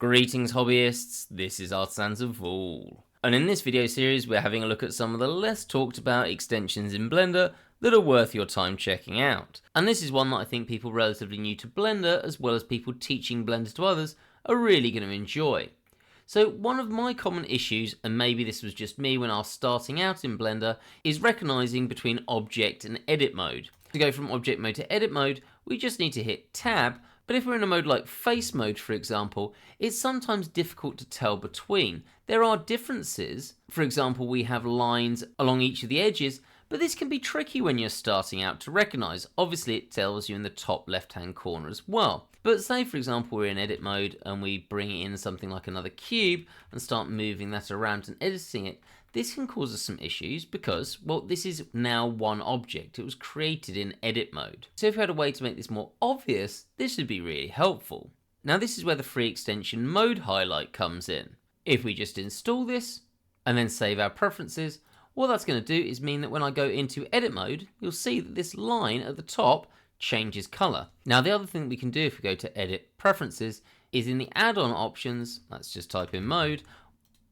Greetings hobbyists, this is Artisans of All. And in this video series we're having a look at some of the less talked about extensions in Blender that are worth your time checking out. And this is one that I think people relatively new to Blender, as well as people teaching Blender to others, are really going to enjoy. So one of my common issues, and maybe this was just me when I was starting out in Blender, is recognizing between object and edit mode. To go from object mode to edit mode, we just need to hit tab, but if we're in a mode like face mode, for example, it's sometimes difficult to tell between. There are differences. For example, we have lines along each of the edges, but this can be tricky when you're starting out to recognize. Obviously it tells you in the top left hand corner as well. But say for example we're in edit mode and we bring in something like another cube and start moving that around and editing it, this can cause us some issues because, well, this is now one object. It was created in edit mode. So if we had a way to make this more obvious, this would be really helpful. Now this is where the free extension mode highlight comes in. If we just install this and then save our preferences, what that's going to do is mean that when I go into edit mode, you'll see that this line at the top changes color. Now the other thing we can do if we go to edit preferences is in the add-on options, let's just type in mode,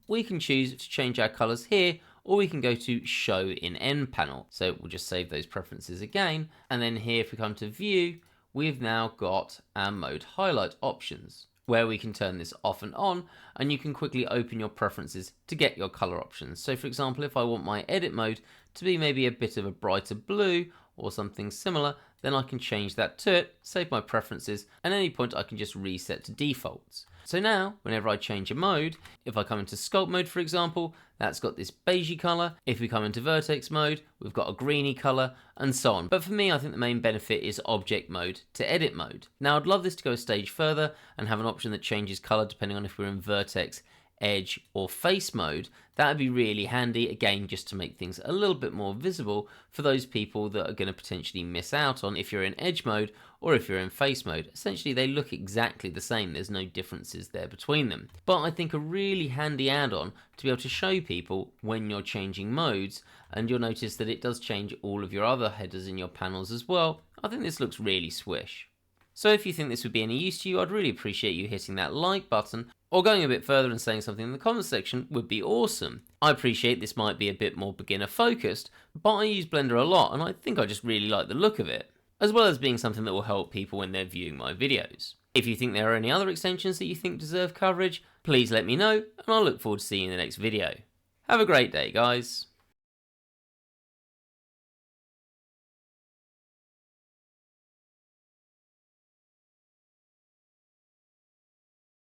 we can choose to change our colors here, or we can go to show in end panel. So we'll just save those preferences again, and then here if we come to view, we've now got our mode highlight options where we can turn this off and on, and you can quickly open your preferences to get your color options. So for example, if I want my edit mode to be maybe a bit of a brighter blue or something similar, then I can change that to it, save my preferences, and at any point I can just reset to defaults. So now, whenever I change a mode, if I come into sculpt mode for example, that's got this beigey color. If we come into vertex mode, we've got a greeny color, and so on. But for me, I think the main benefit is object mode to edit mode. Now I'd love this to go a stage further and have an option that changes color depending on if we're in vertex, edge, or face mode. That would be really handy, again, just to make things a little bit more visible for those people that are going to potentially miss out on if you're in edge mode or if you're in face mode. Essentially they look exactly the same, there's no differences there between them. But I think a really handy add-on to be able to show people when you're changing modes, and you'll notice that it does change all of your other headers in your panels as well. I think this looks really swish. So if you think this would be any use to you, I'd really appreciate you hitting that like button, or going a bit further and saying something in the comments section would be awesome. I appreciate this might be a bit more beginner focused, but I use Blender a lot and I think I just really like the look of it, as well as being something that will help people when they're viewing my videos. If you think there are any other extensions that you think deserve coverage, please let me know, and I'll look forward to seeing you in the next video. Have a great day, guys.